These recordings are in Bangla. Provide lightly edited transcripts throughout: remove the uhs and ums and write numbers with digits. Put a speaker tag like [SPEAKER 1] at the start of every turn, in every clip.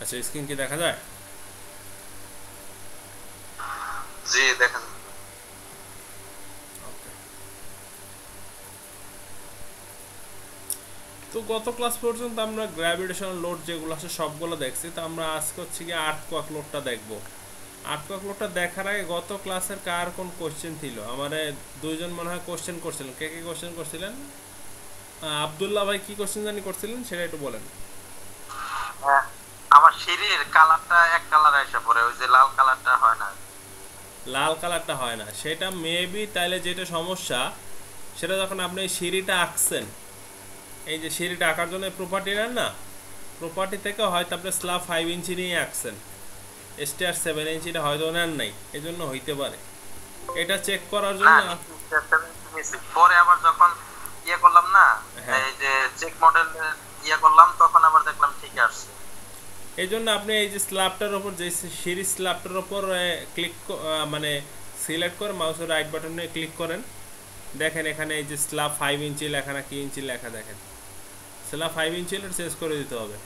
[SPEAKER 1] আচ্ছা, স্ক্রিন কি দেখা যায়?
[SPEAKER 2] জি দেখেন।
[SPEAKER 1] ওকে। তো গত ক্লাস পর্যন্ত আমরা গ্র্যাভিটেশনাল লোড যেগুলো আছে সবগুলো দেখছি। তো আমরা আজকে হচ্ছে কি আর্থকোয়াক লোডটা দেখব। আর্থকোয়াক লোডটা দেখার আগে গত ক্লাসের কার কোন কোশ্চেন ছিল? আমারে দুইজন মনে হয় কোশ্চেন করছিলেন। কে কে কোশ্চেন করছিলেন? আব্দুল্লাহ ভাই কি কোশ্চেন জানি করছিলেন সেটা একটু বলেন।
[SPEAKER 2] হ্যাঁ, আমার সিঁড়ির কালারটা এক কালার এসে পড়ে, ওই যে লাল কালারটা হয় না।
[SPEAKER 1] লাল কালারটা হয় না, সেটা মেবি তাইলে যেটা সমস্যা সেটা যখন আপনি এই সিঁড়িটা আঁকছেন, এই যে সিঁড়িটা আঁকার জন্য প্রপার্টি নেন না, প্রপার্টি থেকে হয়তো আপনি স্ল্যাব 5 ইঞ্চি নিয়ে আঁকছেন, স্টেয়ার 7 ইঞ্চিটা হয়তো নেন নাই, এই জন্য হইতে পারে। এটা চেক করার
[SPEAKER 2] না,
[SPEAKER 1] জন্য
[SPEAKER 2] পরে আবার যখন ইয়ে করলাম না,
[SPEAKER 1] হ্যাঁ,
[SPEAKER 2] এই যে চেক মডেল ইয়ে করলাম, তখন আবার দেখলাম ঠিক আসছে।
[SPEAKER 1] এই জন্য আপনি এই যে স্ল্যাবটার ওপর, যে সিঁড়ি স্ল্যাবটার ওপর ক্লিক, মানে সিলেক্ট করে মাউসের রাইট বাটনে ক্লিক করেন। দেখেন এখানে এই যে স্ল্যাব 5 ইঞ্চি লেখা না কি ইঞ্চি লেখা, দেখেন স্ল্যাব 5 ইঞ্চি চেঞ্জ করে দিতে হবে।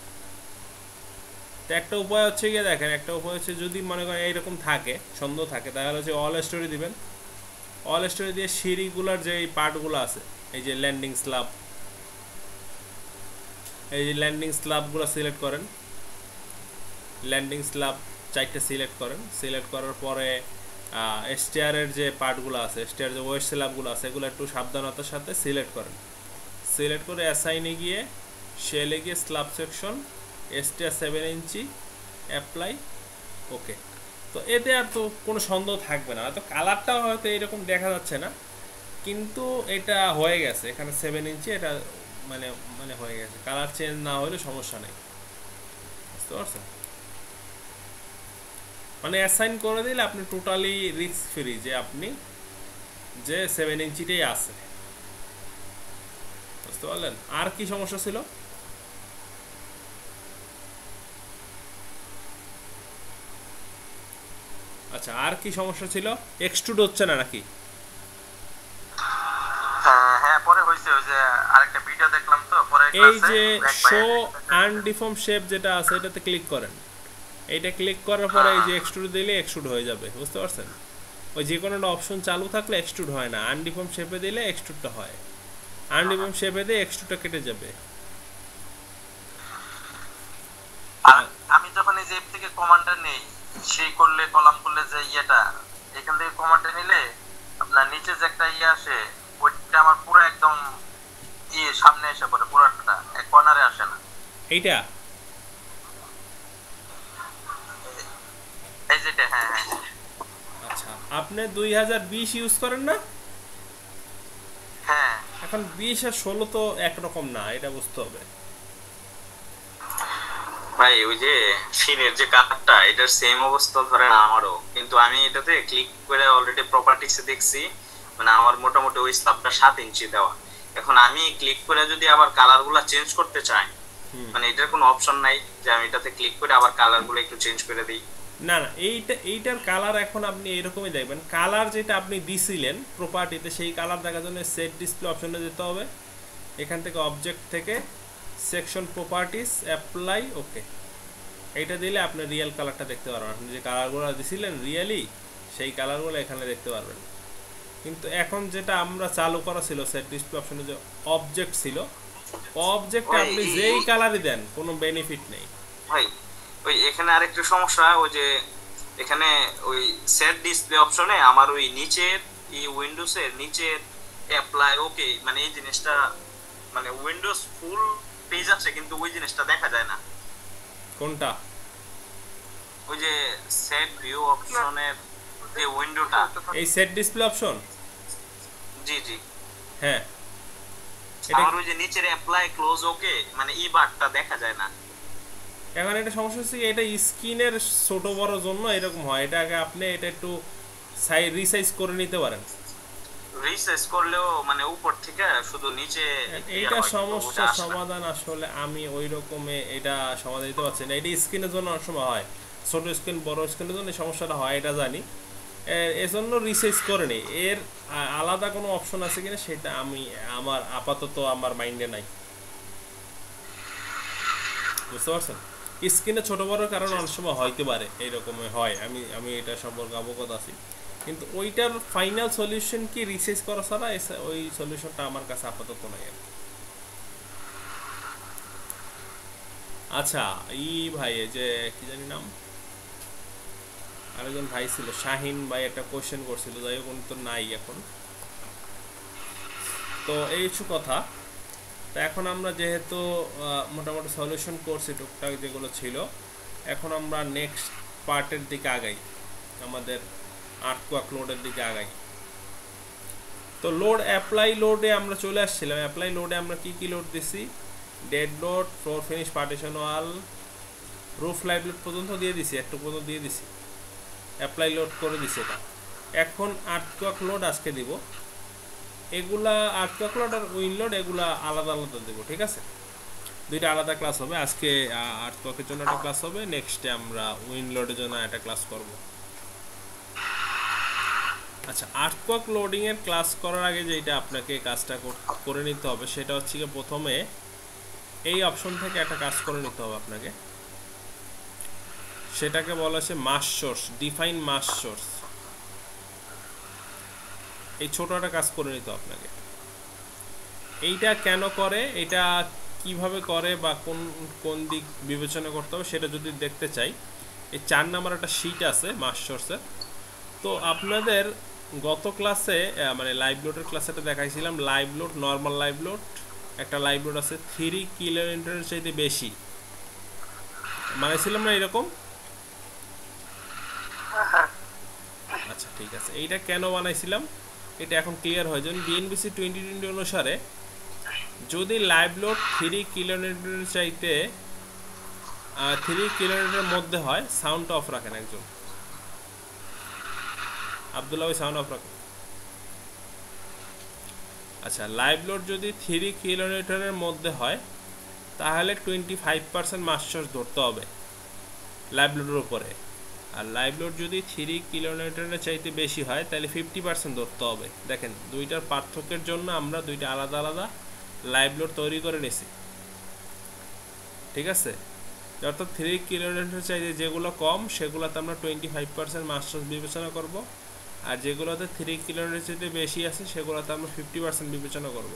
[SPEAKER 1] তো একটা উপায় হচ্ছে গিয়ে দেখেন, একটা উপায় হচ্ছে যদি মনে করেন এইরকম থাকে, সন্দেহ থাকে, তাহলে হচ্ছে অল স্টোরি দিবেন। অল স্টোরি দিয়ে সিঁড়িগুলোর যে এই পার্টগুলো আছে, এই যে ল্যান্ডিং স্ল্যাব, এই যে ল্যান্ডিং স্ল্যাবগুলো সিলেক্ট করেন। ল্যান্ডিং স্ল্যাব 4টে সিলেক্ট করেন। সিলেক্ট করার পরে স্টেয়ারের যে পার্টগুলো আছে, স্টেয়ার যে ওয়েস্ট স্ল্যাবগুলো আছে, এগুলো একটু সাবধানতার সাথে সিলেক্ট করেন। সিলেক্ট করে অ্যাসাইনে গিয়ে শেলে গিয়ে স্ল্যাব সেকশন স্টেয়ার 7 ইঞ্চি অ্যাপ্লাই, ওকে। তো এতে আর তো কোনো সন্দেহ থাকবে না। হয়তো কালারটাও হয়তো এরকম দেখা যাচ্ছে না, কিন্তু এটা হয়ে গেছে এখানে 7 ইঞ্চি, এটা মানে মানে হয়ে গেছে। কালার চেঞ্জ না হলে সমস্যা নেই, বুঝতে পারছেন? মানে অ্যাসাইন করে দিলে আপনি টোটালি রিস্ক ফ্রি, যে আপনি যে 7 ইঞ্চিটাই আছে, বুঝতে পারলেন? আর কি সমস্যা ছিল? আচ্ছা, আর কি সমস্যা ছিল? এক্সট্রুড হচ্ছে না নাকি?
[SPEAKER 2] হ্যাঁ হ্যাঁ, পরে হয়েছে, ওই যে আরেকটা ভিডিও দেখলাম তো পরে
[SPEAKER 1] এই
[SPEAKER 2] ক্লাসে,
[SPEAKER 1] যে
[SPEAKER 2] এক ভাই
[SPEAKER 1] শো আনডিফর্ম শেপ যেটা আছে, এটাতে ক্লিক করেন। এইটা ক্লিক করার পরে এই
[SPEAKER 2] হ্যাঁ
[SPEAKER 1] যে এক্সট্রুড দিলে এক্সট্রুড হয়ে যাবে, বুঝতে পারছেন? ওই যে কোনো একটা অপশন চালু থাকলে এক্সট্রুড হয় না, আনডিফর্ম শেপে দিলে এক্সট্রুডটা হয়। আনডিফর্ম শেপে দিয়ে এক্সট্রুডটা কেটে যাবে।
[SPEAKER 2] আর আমি যখন এই যে এর থেকে কমান্ডটা নেই, সেই করলে কলাম করলে যে ইয়েটা, এখান থেকে কমান্ডটা নিলে আপনার নিচে যে একটা ইয়ে আসে, ওইটা আমার পুরো একদম ইয়ে সামনে এসে পড়ে, পুরোটা এক কর্নারে আসে না।
[SPEAKER 1] এইটা
[SPEAKER 2] এই যেটা, হ্যাঁ হ্যাঁ
[SPEAKER 1] আচ্ছা, আপনি 2020 ইউজ করেন না?
[SPEAKER 2] হ্যাঁ।
[SPEAKER 1] এখন 20 আর 16 তো একরকম না, এটা বুঝতে হবে।
[SPEAKER 2] ভাই ওই যে সিনের যে কালারটা, এটার সেম অবস্থা ধরেন আমারও, কিন্তু আমি এটাতে ক্লিক করে অলরেডি প্রপার্টিসে দেখছি, মানে আমার মোটামুটি ওই স্ল্যাবটা 7 ইঞ্চি দেওয়া। এখন আমি ক্লিক করে যদি আবার কালার গুলা চেঞ্জ করতে চাই, মানে এটার কোনো অপশন নাই যে আমি এটাতে ক্লিক করে আবার কালার গুলো একটু চেঞ্জ করে দিই?
[SPEAKER 1] না না, এইটার কালার এখন আপনি এরকমই দেখবেন। কালার যেটা আপনি দিছিলেন প্রপার্টিতে, সেই কালার দেখার জন্য সেট ডিসপ্লে অপশনে যেতে হবে। এখান থেকে অবজেক্ট থেকে সেকশন প্রপার্টিস অ্যাপ্লাই, ওকে। এইটা দিলে আপনি রিয়েল কালারটা দেখতে পারবেন। আপনি যে কালারগুলো দিছিলেন রিয়েলি, সেই কালারগুলো এখানে দেখতে পারবেন। কিন্তু এখন যেটা আমরা চালু করা ছিল সেট ডিসপ্লে অপশনে, যে অবজেক্ট ছিল, অবজেক্টে
[SPEAKER 2] ভাই
[SPEAKER 1] আপনি যেই কালারই দেন কোনো বেনিফিট নেই।
[SPEAKER 2] ভাই ওই এখানে আরেকটু সমস্যা, ওই যে এখানে ওই সেট ডিসপ্লে অপশনে আমার ওই নিচের এই উইন্ডোজের নিচের অ্যাপ্লাই ওকে, মানে এই জিনিসটা, মানে উইন্ডোজ ফুল পেজ আছে কিন্তু ওই জিনিসটা দেখা যায় না।
[SPEAKER 1] কোনটা?
[SPEAKER 2] ওই যে সেট ভিউ অপশনের যে উইন্ডোটা।
[SPEAKER 1] এই সেট ডিসপ্লে অপশন?
[SPEAKER 2] জি জি,
[SPEAKER 1] হ্যাঁ, এটা
[SPEAKER 2] আমার ওই যে নিচের অ্যাপ্লাই ক্লোজ ওকে, মানে এই বারটা দেখা যায় না।
[SPEAKER 1] এখন একটা সমস্যা হচ্ছে কি, এটা স্ক্রিনের ছোট বড় জন্য এরকম হয়। এটা আগে আপনি এটা একটু রিসাইজ করে নিতে পারেন।
[SPEAKER 2] রিসাইজ করলেও মানে উপর থেকে শুধু নিচে
[SPEAKER 1] এইটা
[SPEAKER 2] হয়, কিন্তু ওটা
[SPEAKER 1] সমস্যার
[SPEAKER 2] আসে না।
[SPEAKER 1] সমাধান আসলে আমি ওই রকমে এটা সমাধান দিতে পারছি না। এটা স্ক্রিনের জন্য অনেক সময় হয়, ছোট স্ক্রিন বড় স্ক্রিনের জন্য এই সমস্যাটা হয়, এটা জানি। এজন্য রিসাইজ করে নিই। এর আলাদা কোনো অপশন আছে কিনা সেটা আমি, আমার আপাতত আমার মাইন্ডে নাই, বুঝতে পারছেন? স্ক্রিনে ছোট বড় কারণ অনেক সময় হইতে পারে, এইরকমই হয়, আমি এটা সম্পর্কে অবগত আছি। কিন্তু ওইটার ফাইনাল সলিউশন কি রিসার্চ করা ছাড়া ওই সলিউশনটা আমার কাছে আপাতত নাই আর কি। আচ্ছা ভাই এই যে কি জানি নাম, আরেকজন ভাই ছিল শাহিন ভাই, একটা কোশ্চেন করছিল, যাই হোক উনি তো নাই এখন। তো এই কিছু কথা। তো এখন আমরা যেহেতু মোটামুটি সলিউশন করছি টুকটাক যেগুলো ছিল, এখন আমরা নেক্সট পার্টের দিকে আগাই, আমাদের আর্টওয়ার্ক লোডের দিকে আগাই। তো লোড অ্যাপ্লাই লোডে আমরা চলে আসছিলাম। অ্যাপ্লাই লোডে আমরা কি কি লোড দিছি, dead load, floor finish, partition wall, roof live load পর্যন্ত দিয়ে দিছি, একটু পর্যন্ত দিয়ে দিছি, অ্যাপ্লাই লোড করে দিছি এটা। এখন আর্টওয়ার্ক লোড আজকে দিব। এগুলা আর্টওয়ার্ক লোড আর উইন লোড এগুলা আলাদা আলাদা দেবো, ঠিক আছে? দুইটা আলাদা ক্লাস হবে। আজকে আর্টওয়ার্কের জন্য একটা ক্লাস হবে, নেক্সটে আমরা উইন লোডের জন্য একটা ক্লাস করব। আচ্ছা, আর্টওয়ার্ক লোডিংয়ের ক্লাস করার আগে যেটা আপনাকে কাজটা করে নিতে হবে সেটা হচ্ছে কি, প্রথমে এই অপশন থেকে একটা কাজ করে নিতে হবে আপনাকে, সেটাকে বলা হচ্ছে মাস সোর্স, ডিফাইন মাস সোর্স। এই ছোট একটা কাজ করে নিতে হবে আপনাকে। এইটা কেন করে, এটা কিভাবে করে বা কোন কোন দিক বিবেচনা করতে হবে সেটা যদি দেখতে চাই, এই 4 নাম্বার একটা শিট আছে মাস সোর্সের। তো আপনাদের গত ক্লাসে মানে লাইভ লোডের ক্লাসেটা দেখাইছিলাম, live load, normal live load, একটা লাইভ লোড আছে 3 কিলো ইন্টারের চাইতে বেশি, মানেছিলাম না এরকম? আচ্ছা ঠিক আছে, এইটা কেন বানাইছিলাম এটা এখন ক্লিয়ার হয়ে যান। বিএনবিসি 2020 অনুসারে যদি লাইভ লোড 3 কিলোমিটারের চাইতে 3 কিলোমিটারের মধ্যে হয়, সাউন্ড অফ রাখেন একজন, আব্দুল্লাহ ভাই সাউন্ড অফ রাখেন। আচ্ছা, লাইভ লোড যদি 3 কিলোমিটারের মধ্যে হয় তাহলে 25% মাস সোর্স ধরতে হবে লাইভ লোডের উপরে। আর লাইভ লোড যদি 3 কিলোমিটারের চাইতে বেশি হয় তাহলে 50% ধরতে হবে। দেখেন দুইটার পার্থক্যের জন্য আমরা দুইটা আলাদা আলাদা লাইভ লোড তৈরি করে নিছি, ঠিক আছে? অর্থাৎ 3 কিলোমিটার চাইতে যেগুলো কম সেগুলোতে আমরা 25% মাস সোর্স বিবেচনা করব, আর যেগুলোতে 3 কিলোমিটার চাইতে বেশি আছে সেগুলোতে আমরা 50% বিবেচনা করব,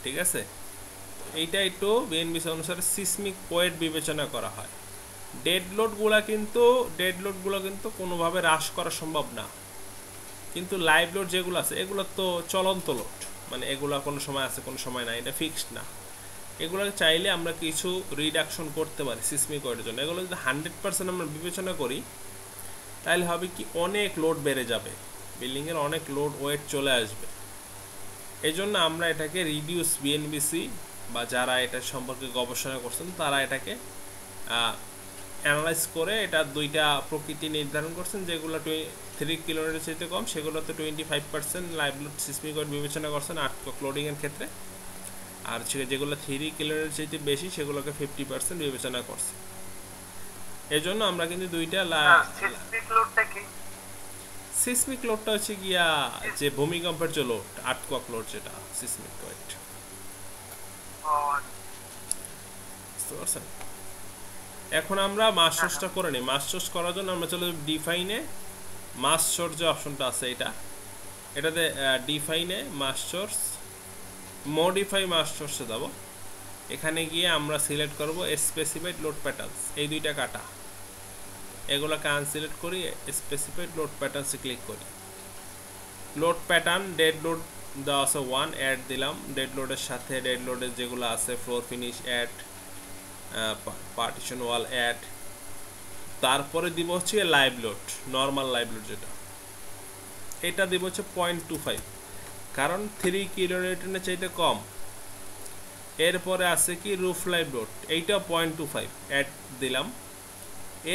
[SPEAKER 1] ঠিক আছে? এইটা একটু বিএনবিসি অনুসারে সিসমিক ওয়েট বিবেচনা করা হয়। ডেড লোডগুলো কিন্তু কোনোভাবে হ্রাস করা সম্ভব না, কিন্তু লাইভ লোড যেগুলো আছে এগুলো তো চলন্ত লোড, মানে এগুলো কোনো সময় আছে কোনো সময় না, এটা ফিক্সড না। এগুলো চাইলে আমরা কিছু রিডাকশন করতে পারি সিসমিক ওয়েটের জন্য। এগুলো যদি 100% আমরা বিবেচনা করি তাহলে হবে কি, অনেক লোড বেড়ে যাবে, বিল্ডিংয়ের অনেক লোড ওয়েট চলে আসবে। এই জন্য আমরা এটাকে রিডিউস, বিএনবিসি বা যারা এটা সম্পর্কে গবেষণা করছেন তারা এটাকে অ্যানালাইজ করে এটা দুইটা প্রকৃতি নির্ধারণ করছেন। যেগুলো 3 কিলোমিটার চাইতে কম সেগুলোতে 25% লাইভ লোড সিসমিক ওয়েট বিবেচনা করছেন আর্টওয়ার্ক লোডিংয়ের ক্ষেত্রে, আর যেগুলো 3 কিলোমিটার চাইতে বেশি সেগুলোকে 50% বিবেচনা করছে। এই জন্য আমরা কিন্তু দুইটা সিসমিক লোডটা হচ্ছে গিয়া যে ভূমিকম্পের যে লোড, আর্টওয়ার্ক লোড যেটা সিসমিক ওয়েট, বুঝতে পারছেন? এখন আমরা মাস সোর্সটা করে নিই। মাস সোর্স করার জন্য আমরা চলে ডিফাইনে মাস সোর্স যে অপশনটা আছে এটাতে ডিফাইনে মাস সোর্স, মডিফাই মাস সোর্সে যাব। এখানে গিয়ে আমরা সিলেক্ট করব স্পেসিফাইড লোড প্যাটার্নস, এই দুইটা কাটা, এগুলোকে আনসিলেক্ট করি, স্পেসিফাইড লোড প্যাটার্নসে ক্লিক করি। লোড প্যাটার্ন ডেড লোড দেওয়া আছে 1, অ্যাড দিলাম। ডেড লোডের সাথে ডেড লোডের যেগুলো আছে ফ্লোর ফিনিশ অ্যাড, পার্টিশন ওয়াল অ্যাড। তারপরে দিব হচ্ছে live load, normal live load যেটা, এটা দিব হচ্ছে 0.25, কারণ 3 কিলোমিটারের চাইতে কম। এরপরে আছে কি রুফ লাইভ লোড, এইটা 0.25 অ্যাড দিলাম।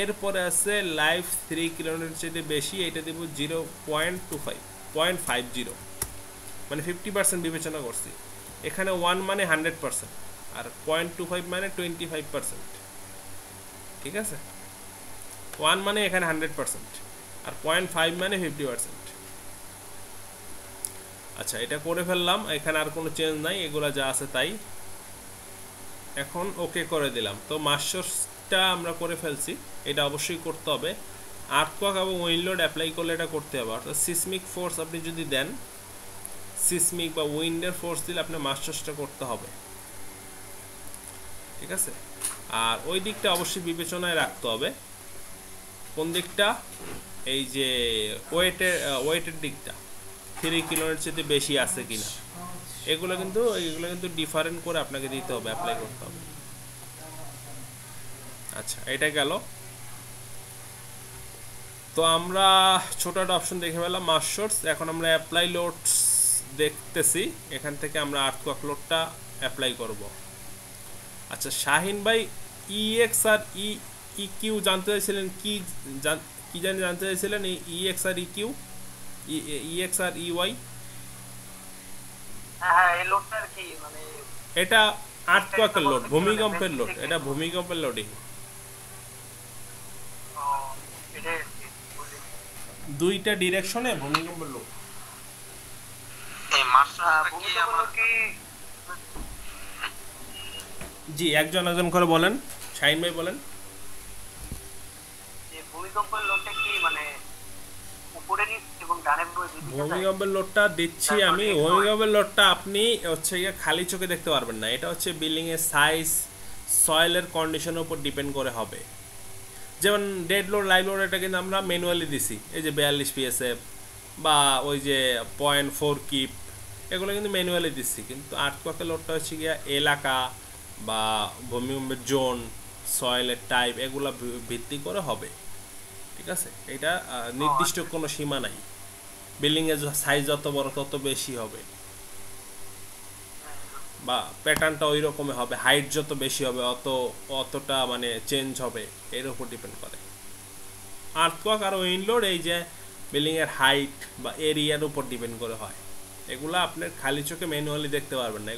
[SPEAKER 1] এরপরে আছে লাইভ 3 কিলোমিটার চাইতে বেশি, এইটা দিব 0.50, মানে 50% বিবেচনা করছি। এখানে 1 মানে 100% আর 0.25 মানে 25%, ঠিক আছে? 1 মানে এখানে 100% আর 0.5 মানে 50%। আচ্ছা, এটা করে ফেললাম, এখানে আর কোনো চেঞ্জ নাই, এগুলো যা আছে তাই। এখন ওকে করে দিলাম। তো মাস্টার্সটা আমরা করে ফেলছি, এটা অবশ্যই করতে হবে। আর্থকোয়াক এবং উইন্ড লোড অ্যাপ্লাই করলে এটা করতে হবে। অর্থাৎ সিসমিক ফোর্স আপনি যদি দেন, সিসমিক বা উইন্ডের ফোর্স দিলে আপনার মাস্টার্সটা করতে হবে, ঠিক আছে। আর ওই দিকটা অবশ্যই বিবেচনায় রাখতে হবে। কোন দিকটা? এই যে ওয়েটের দিকটা 3 কিলোর চেয়ে বেশি আছে কিনা, এগুলো কিন্তু ডিফারেন্ট করে আপনাকে দিতে হবে, অ্যাপ্লাই করতে হবে। আচ্ছা, এটা গেল। তো আমরা ছোট একটা অপশন দেখে পেলাম মাস্টার্স। এখন আমরা অ্যাপ্লাই লোডস দেখতেছি, এখান থেকে আমরা আর্থকোয়াক লোডটা অ্যাপ্লাই করব। আচ্ছা শাহিন ভাই, ইএক্স আর ইকিউ জানতে চাইছিলেন, কি জানতে চাইছিলেন? এই ইএক্স আর ইকিউ, ইএক্স আর ইওয়াই,
[SPEAKER 3] হ্যাঁ এই লোডটার কি মানে?
[SPEAKER 1] এটা আর্থকোয়াকের লোড, ভূমিকম্পের লোড, এটা ভূমিকম্পের লোডিং। দুইটা ডিরেকশনে ভূমিকম্পের লোড।
[SPEAKER 2] এই মাস্টারটা কি আমার
[SPEAKER 1] জি, একজন করে বলেন। শাহিন ভাই বলেন।
[SPEAKER 3] এই ভূমিকম্পের লোডটা কি মানে উপরে এবং ডানে
[SPEAKER 1] ভূমিকম্পের লোডটা দিচ্ছি আমি। ভূমিকম্পের লোডটা আপনি হচ্ছে গিয়ে খালি চোখে দেখতে পারবেন না, এটা হচ্ছে বিল্ডিং এর সাইজ, সয়েলের কন্ডিশনের উপর ডিপেন্ড করে হবে। যেমন ডেড লোড, লাইভ লোড, এটা কিন্তু আমরা ম্যানুয়ালি দিছি, এই যে 42 পিএসএফ বা ওই যে 0.4 কিপ, এগুলো কিন্তু ম্যানুয়ালি দিচ্ছি। কিন্তু আর্থকোয়াকের লোডটা হচ্ছে গিয়া এলাকা বা ভূমিকম্পের জোন, সয়েলের টাইপ, এগুলো ভিত্তি করে হবে, ঠিক আছে। এটা নির্দিষ্ট কোনো সীমা নাই, বিল্ডিংয়ের সাইজ যত বড় তত বেশি হবে, বা প্যাটার্নটা ওই রকমই হবে, হাইট যত বেশি হবে অতটা মানে চেঞ্জ হবে, এর উপর ডিপেন্ড করে। আর্থকোয়াক আর উইন্ড লোড এই যে বিল্ডিংয়ের হাইট বা এরিয়ার উপর ডিপেন্ড করে হয়। এগুলো আপনার খালি চোখে ম্যানুয়ালি দেখতে পারবেন না,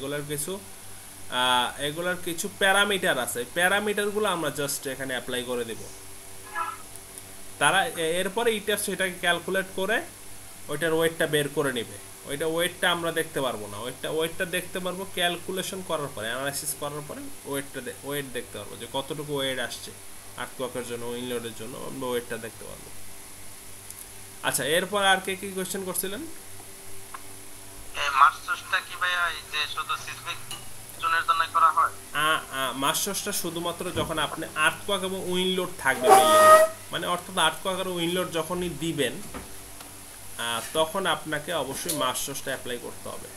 [SPEAKER 1] এগুলার কিছু প্যারামিটার আছে, প্যারামিটারগুলো আমরা জাস্ট এখানে অ্যাপ্লাই করে দেব। তারা এরপরে ইটা সেটাকে ক্যালকুলেট করে ওইটার ওয়েটটা বের করে নেবে। ওইটা ওয়েটটা আমরা দেখতে পারবো না, ওয়েটটা দেখতে পারবো ক্যালকুলেশন করার পরে, অ্যানালাইসিস করার পরে ওয়েট দেখতে পারবো যে কতটুকু ওয়েট আসছে আর্থকোয়াকের জন্য, উইন্ড লোডের জন্য, আমরা ওয়েটটা দেখতে পারবো। আচ্ছা, এরপর আর কে কি কোশ্চেন করছিলেন?
[SPEAKER 2] মাস্টার্সটা কি ভাইয়া এই যে শুধু সিসমিক জোনের জন্য করা হয়?
[SPEAKER 1] মাস্টার্সটা শুধুমাত্র যখন আপনি আর্থকোয়াক এবং উইন্ড লোড থাকবে, মানে অর্থাৎ আর্থকোয়াক আর উইন্ড লোড যখনই দিবেন তখন আপনাকে অবশ্যই মাস্টার্সটা অ্যাপ্লাই করতে হবে।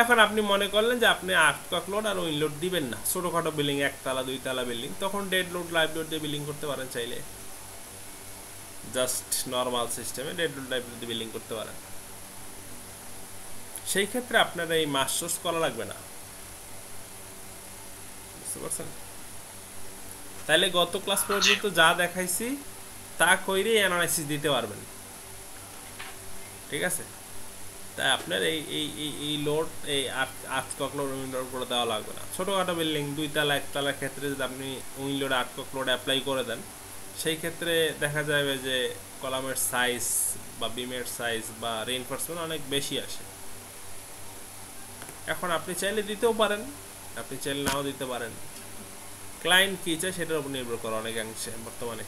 [SPEAKER 1] এখন আপনি মনে করলেন যে আপনি আর্থকোয়াক লোড আর উইন্ড লোড দিবেন না, ছোটোখাটো বিল্ডিং, 1 তলা 2 তলা বিল্ডিং, তখন ডেড লোড, লাইভ লোড দিয়ে বিল্ডিং করতে পারেন। চাইলে জাস্ট নর্মাল সিস্টেমে ডেড লোড, লাইভ লোড দিয়ে বিল্ডিং করতে পারেন। সেই ক্ষেত্রে আপনার এই মাস্টার্স করা লাগবে না, বুঝতে পারছেন? তাইলে গত ক্লাস পর্যন্ত যা দেখাইছি তা কইরেই অ্যানালাইসিস দিতে পারবেন, ঠিক আছে। তাই আপনার এই লোড, এই আর্থকোয়াক লোড, উইন্ড লোড করে দেওয়া লাগবে না। ছোটোখাটো বিল্ডিং 2 তলা 1 তলার ক্ষেত্রে যদি আপনি wind load, earthquake load apply করে দেন, সেই ক্ষেত্রে দেখা যাবে যে কলামের সাইজ বা বিমের সাইজ বা রিইনফোর্সমেন্ট অনেক বেশি আসে। এখন আপনি চাইলে দিতেও পারেন, আপনি চাইলে নাও দিতে পারেন, ক্লায়েন্ট কী চায় সেটার উপর নির্ভর করে অনেকাংশে বর্তমানে।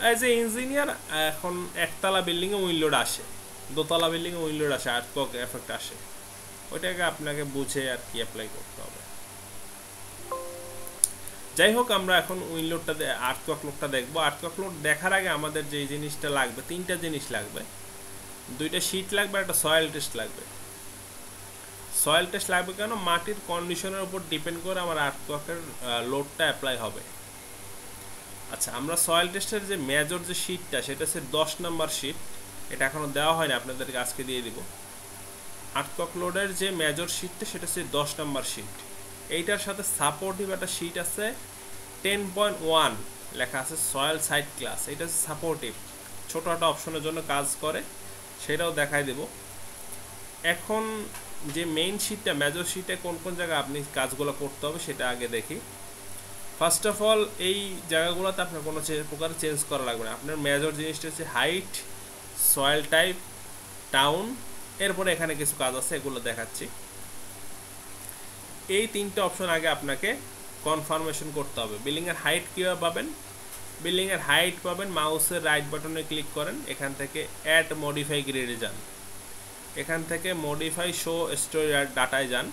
[SPEAKER 1] অ্যাজ এ ইঞ্জিনিয়ার এখন 1 তলা বিল্ডিংয়ে উইন্ড লোড আসে, 2 তলা বিল্ডিংয়ে উইন্ড লোড আসে, আর্থকোয়াক এফেক্ট আসে, ওইটাকে আপনাকে বুঝে আর কি অ্যাপ্লাই করতে হবে। যাই হোক, আমরা এখন উইন্ড লোডটা, আর্থকোয়াক লোডটা দেখবো। আর্থকোয়াক লোড দেখার আগে আমাদের যে জিনিসটা লাগবে, 3টা জিনিস লাগবে। 2টা শীট লাগবে, একটা সয়েল টেস্ট লাগবে। সয়েল টেস্ট লাগবে কেন? মাটির কন্ডিশনের উপর ডিপেন্ড করে আমার আর্থকোয়াকের লোডটা অ্যাপ্লাই হবে। আচ্ছা, আমরা সয়েল টেস্টের যে মেজর যে শীটটা, সেটা হচ্ছে 10 নম্বর শীট, এটা এখনও দেওয়া হয়নি, আপনাদেরকে আজকে দিয়ে দিব। আর্থকোয়াক লোডের যে মেজর শীটটা সেটা হচ্ছে 10 নম্বর শীট। এইটার সাথে সাপোর্টিভ একটা শীট আছে 10.1 লেখা আছে সয়েল সাইট ক্লাস, এটা হচ্ছে সাপোর্টিভ, ছোটো একটা অপশনের জন্য কাজ করে, সেটাও দেখাই দেব। এখন যে মেইন শীটটা, মেজর শীটে কোন কোন জায়গায় আপনি কাজগুলো করতে হবে সেটা আগে দেখি। ফার্স্ট অফ অল, এই জায়গাগুলোতে আপনার কোনো প্রকার চেঞ্জ করা লাগবে না। আপনার মেজর জিনিসটা হচ্ছে হাইট, সয়েল টাইপ, টাউন, এরপরে এখানে কিছু কাজ আছে, এগুলো দেখাচ্ছি। এই তিনটে অপশন আগে আপনাকে কনফার্মেশন করতে হবে। বিল্ডিংয়ের হাইট কীভাবে পাবেন? বিল্ডিংয়ের হাইট পাবেন, মাউসের রাইট বাটনে ক্লিক করেন, এখান থেকে অ্যাড মডিফাই গ্রিডে যান, এখান থেকে মডিফাই শো স্টোরি ডাটায় যান,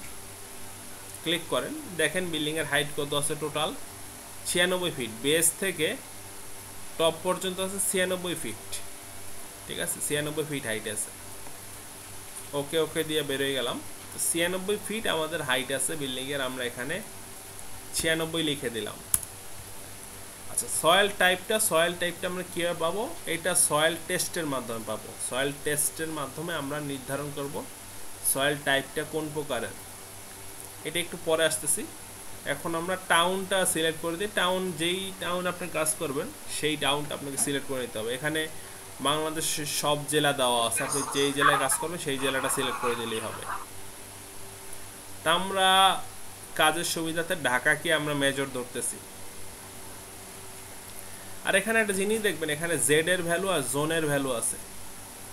[SPEAKER 1] ক্লিক করেন, দেখেন বিল্ডিংয়ের হাইট কত আছে, টোটাল 96 ফিট, বেস থেকে টপ পর্যন্ত আছে 96 ফিট, ঠিক আছে, 96 ফিট হাইট আছে। ওকে ওকে দিয়ে বেরোয় গেলাম। 96 ফিট আমাদের হাইট আছে বিল্ডিংয়ের, আমরা এখানে 96 লিখে দিলাম। আচ্ছা, সয়েল টাইপটা আমরা কীভাবে পাবো? এটা সয়েল টেস্টের মাধ্যমে পাবো। সয়েল টেস্টের মাধ্যমে আমরা নির্ধারণ করব সয়েল টাইপটা কোন প্রকারের। এটা একটু পরে আসতেছি। এখন আমরা টাউনটা সিলেক্ট করে দিই। যেই টাউন আপনি কাজ করবেন সেই টাউনটা আপনাকে সিলেক্ট করে নিতে হবে। এখানে বাংলাদেশের সব জেলা দেওয়া আছে, আপনি যেই জেলায় কাজ করবেন সেই জেলাটা সিলেক্ট করে দিলেই হবে। তা আমরা কাজের সুবিধাতে ঢাকাকে আমরা মেজর ধরতেছি। আর এখানে একটা জিনিস দেখবেন, এখানে জেড এর ভ্যালু আর জোনের ভ্যালু আছে,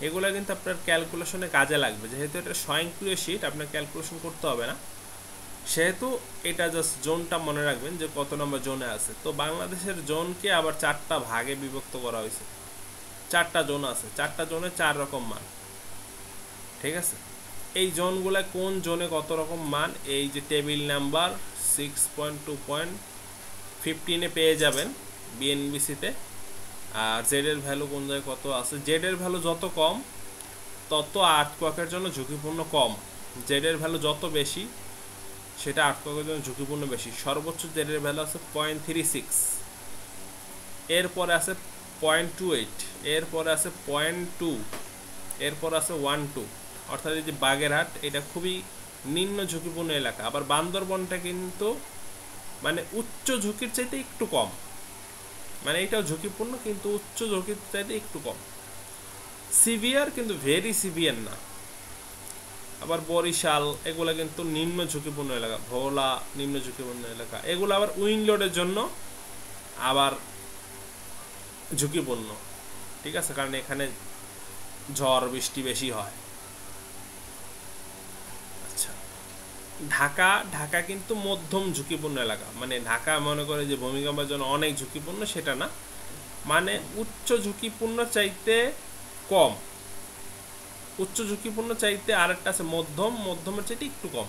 [SPEAKER 1] এগুলো কিন্তু আপনার ক্যালকুলেশনে কাজে লাগবে। যেহেতু এটা স্বয়ংক্রিয় শীট, আপনার ক্যালকুলেশন করতে হবে না, সেহেতু এটা জাস্ট জোনটা মনে রাখবেন যে কত নম্বর জোনে আছে। তো বাংলাদেশের জোনকে আবার 4টা ভাগে বিভক্ত করা হয়েছে, 4টা জোন আছে, 4টা জোনে 4 রকম মান, ঠিক আছে। এই জোনগুলো কোন জোনে কত রকম মান, এই যে টেবিল নাম্বার 6.2.15 পেয়ে যাবেন বিএনবিসিতে। আর জেড এর ভ্যালু কোন জায়গায় কত আছে, জেড এর ভ্যালু যত কম তত আর্থকোয়াকের জন্য ঝুঁকিপূর্ণ কম, জেড এর ভ্যালু যত বেশি সেটা আর্থকোয়াকের জন্য ঝুঁকিপূর্ণ বেশি। সর্বোচ্চ জেড এর ভ্যালু আছে 0.36, এরপরে আছে 0.28, এরপরে আছে 0.2, এরপর আছে 1.2। অর্থাৎ এই যে বাগেরহাট এটা খুবই নিম্ন ঝুঁকিপূর্ণ এলাকা। আবার বান্দরবনটা কিন্তু মানে উচ্চ ঝুঁকির চাইতে একটু কম, মানে এটাও ঝুঁকিপূর্ণ কিন্তু উচ্চ ঝুঁকির চাইতে একটু কম, সিভিয়ার কিন্তু ভেরি সিভিয়ার না। আবার বরিশাল এগুলা কিন্তু নিম্ন ঝুঁকিপূর্ণ এলাকা, ভোলা নিম্ন ঝুঁকিপূর্ণ এলাকা, এগুলো আবার উইন্ড লোডের জন্য আবার ঝুঁকিপূর্ণ, ঠিক আছে, কারণ এখানে ঝড় বৃষ্টি বেশি হয়। আচ্ছা, ঢাকা কিন্তু মধ্যম ঝুঁকিপূর্ণ এলাকা, মানে ঢাকা মনে করে যে ভূমিকম্পের জন্য অনেক ঝুঁকিপূর্ণ সেটা না, মানে উচ্চ ঝুঁকিপূর্ণ চাইতে কম, উচ্চ ঝুঁকিপূর্ণ চাইতে আরেকটা আছে মধ্যমের চাইতে একটু কম,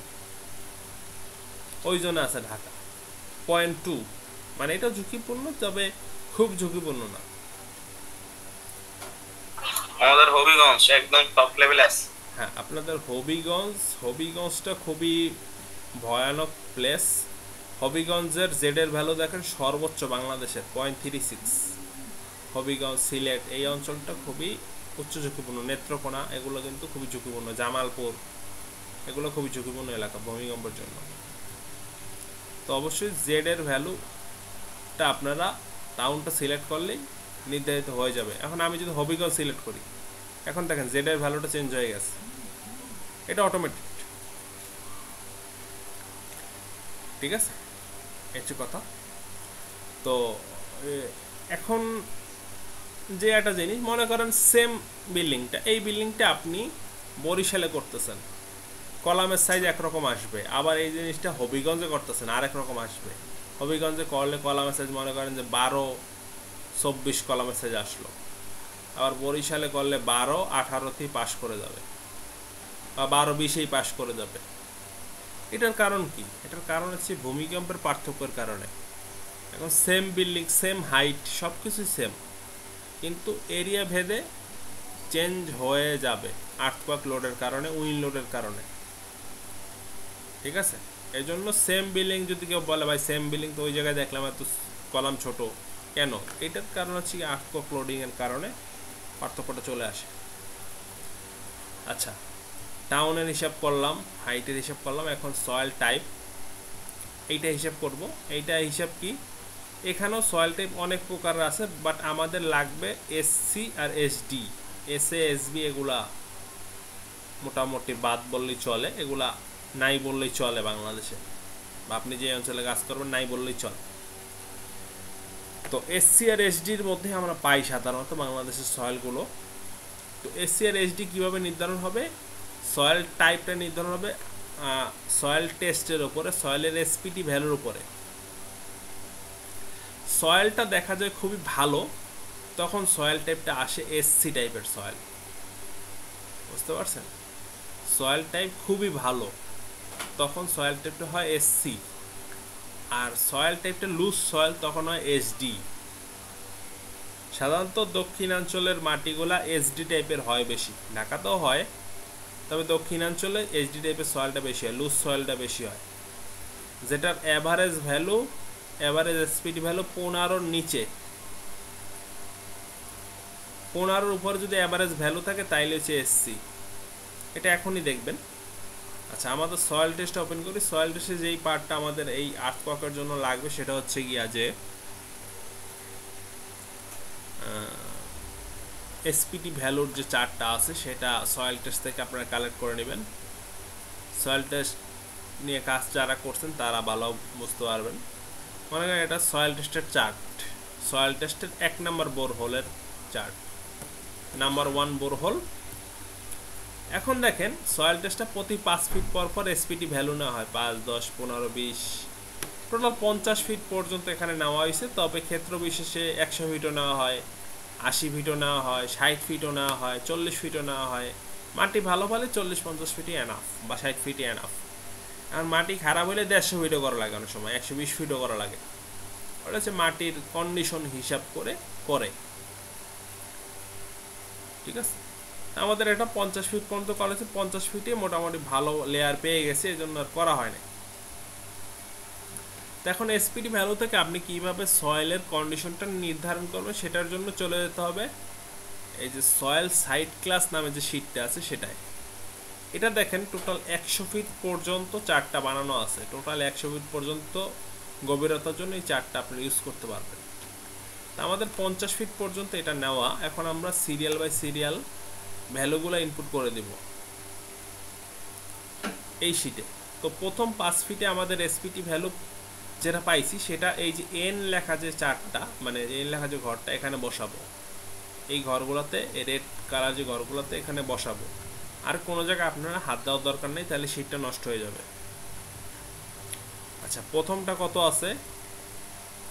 [SPEAKER 1] ওই জন্য আছে ঢাকা 0.2, মানে এটা ঝুঁকিপূর্ণ তবে খুব ঝুঁকিপূর্ণ না।
[SPEAKER 2] আমাদের হবিগঞ্জ একদম টপ লেভেলে আছে।
[SPEAKER 1] হ্যাঁ, আপনাদের হবিগঞ্জটা খুবই ভয়ানক প্লেস। হবিগঞ্জের জেড এর ভ্যালু দেখেন সর্বোচ্চ বাংলাদেশের 0.36। হবিগঞ্জ, সিলেট এই অঞ্চলটা খুবই উচ্চ ঝুঁকিপূর্ণ, নেত্রকোনা এগুলো কিন্তু খুবই ঝুঁকিপূর্ণ, জামালপুর এগুলো খুবই ঝুঁকিপূর্ণ এলাকা ভূমিকম্পের জন্য। তো অবশ্যই জেড এর ভ্যালুটা আপনারা টাউনটা সিলেক্ট করলেই নির্ধারিত হয়ে যাবে। এখন আমি যদি হবিগঞ্জ সিলেক্ট করি, এখন দেখেন জেড এর ভ্যালুটা চেঞ্জ হয়ে গেছে, এটা অটোমেটিক, ঠিক আছে, হচ্ছে কথা। তো এখন যে একটা জিনিস মনে করেন সেম বিল্ডিংটা, এই বিল্ডিংটা আপনি বরিশালে করতেছেন, কলামের সাইজ একরকম আসবে, আবার এই জিনিসটা হবিগঞ্জে করতেছেন আরেক রকম আসবে। হবিগঞ্জে করলে কলামের সাইজ মনে করেন যে 12-24 কলামের সাইজ আসলো, আবার বরিশালে করলে 12-18 পাস করে যাবে বা 12-20 পাস করে যাবে। এটার কারণ কি? এটার কারণ হচ্ছে ভূমিকম্পের পার্থক্যের কারণে। এখন সেম বিল্ডিং, সেম হাইট, সব কিছুই সেম, কিন্তু এরিয়া ভেদে চেঞ্জ হয়ে যাবে আর্থকোয়াক লোডের কারণে, উইন্ড লোডের কারণে, ঠিক আছে। এই জন্য সেম বিল্ডিং যদি কেউ বলে ভাই সেম বিল্ডিং তো ওই জায়গায় দেখলাম এত কলাম ছোট কেন, এটার কারণ হচ্ছে আর্থকোয়াক লোডিংয়ের কারণে পার্থক্যটা চলে আসে। আচ্ছা, টাউনের হিসাব করলাম, হাইটের হিসাব করলাম, এখন সয়েল টাইপ এইটা হিসাব করব। এইটা হিসাব কি, এখানেও সয়েল টাইপ অনেক প্রকার আছে, বাট আমাদের লাগবে এসসি আর এসডি। এসএ এসবি এগুলা মোটামুটি বাদ বললেই চলে, এগুলা নাই বললেই চলে বাংলাদেশে, বা আপনি যে অঞ্চলে কাজ করবেন নাই বললেই চলে। তো এসসি আর এসডির মধ্যে আমরা পাই সাধারণত বাংলাদেশের সয়েলগুলো। তো এসসি আর এসডি কীভাবে নির্ধারণ হবে? সয়েল টাইপটা নির্ধারণ হবে সয়েল টেস্টের উপরে, সয়েলের এসপিটি ভ্যালুর উপরে। সয়েলটা দেখা যায় খুবই ভালো, তখন সয়েল টাইপটা আসে এসসি টাইপের সয়েল। বুঝতে পারছেন? সয়েল টাইপ খুবই ভালো, তখন সয়েল টাইপটা হয় এসসি। আর সয়েল টাইপটা লুজ সয়েল, তখন হয় এসডি। সাধারণত দক্ষিণাঞ্চলের মাটিগুলা এসডি টাইপের হয় বেশি, ঢাকাতেও হয়, তবে দক্ষিণাঞ্চলে এসডি টাইপের সয়েলটা বেশি হয়, লুজ সয়েলটা বেশি হয়, যেটার average value, average SPT value 15-র নিচে। 15-র উপরে যদি অ্যাভারেজ ভ্যালু থাকে তাইলে হচ্ছে এসসি। এটা এখনই দেখবেন। আচ্ছা, আমাদের সয়েল টেস্ট ওপেন করি। সয়েল টেস্টে যেই পার্টটা আমাদের এই আর্থকোয়াকের জন্য লাগবে সেটা হচ্ছে গিয়া যে এসপিটি ভ্যালুর যে চার্টটা আছে সেটা সয়েল টেস্ট থেকে আপনারা কালেক্ট করে নেবেন। সয়েল টেস্ট নিয়ে কাজ যারা করছেন তারা ভালো বুঝতে পারবেন। মনে করেন এটা সয়েল টেস্টের চার্ট, সয়েল টেস্টের 1 নম্বর বোরহোলের চার্ট, নাম্বার 1 বোরহোল। এখন দেখেন সয়েল টেস্টটা প্রতি 5 ফিট পর পর এসপিটি ভ্যালু নেওয়া হয়, 5, 10, 15, 20, টোটাল 50 ফিট পর্যন্ত এখানে নেওয়া হয়েছে। তবে ক্ষেত্র বিশেষে 100 ফিটও নেওয়া হয়, 80 ফিটও নেওয়া হয়, 60 ফিটও নেওয়া হয়, 40 ফিটও নেওয়া হয়। মাটি ভালো হলে 40-50 ফিটই এনাফ, বা 60 ফিটই এনাফ। আর মাটি খারাপ হলে 150 ফিটও করা লাগে, অনেক সময় 120 ফিটও করা লাগে। ওটা হচ্ছে মাটির কন্ডিশন হিসাব করে করে। ঠিক আছে, আমাদের এটা 50 ফিট পর্যন্ত করা হয়েছে, 50 ফিটে মোটামুটি ভালো লেয়ার পেয়ে গেছে, এই জন্য আর করা হয় না। এখন এসপিটি ভ্যালু থেকে আপনি কিভাবে সয়েলের কন্ডিশনটা নির্ধারণ করবেন সেটার জন্য চলে যেতে হবে এই যে সয়েল সাইট ক্লাস নামে যে শীটটা আছে সেটাই। এটা দেখেন টোটাল 100 ফিট পর্যন্ত চার্টটা বানানো আছে, টোটাল 100 ফিট পর্যন্ত গভীরতার জন্য এই চার্টটা আপনি ইউজ করতে পারবেন। তা আমাদের 50 ফিট পর্যন্ত এটা নেওয়া। এখন আমরা সিরিয়াল বাই সিরিয়াল ভ্যালুগুলো ইনপুট করে দেব এই শীটে। তো প্রথম 5 ফিটে আমাদের এসপিটি ভ্যালু যেটা পাইছি সেটা এই যে এন লেখা যে চার্টটা, মানে এন লেখা যে ঘরটা এখানে বসাবো, এই ঘরগুলোতে রেড কালার যে ঘরগুলোতে এখানে বসাবো। আর কোনো জায়গায় আপনারা হাত দেওয়ার দরকার নেই, তাহলে শীটটা নষ্ট হয়ে যাবে। আচ্ছা, প্রথমটা কত আছে?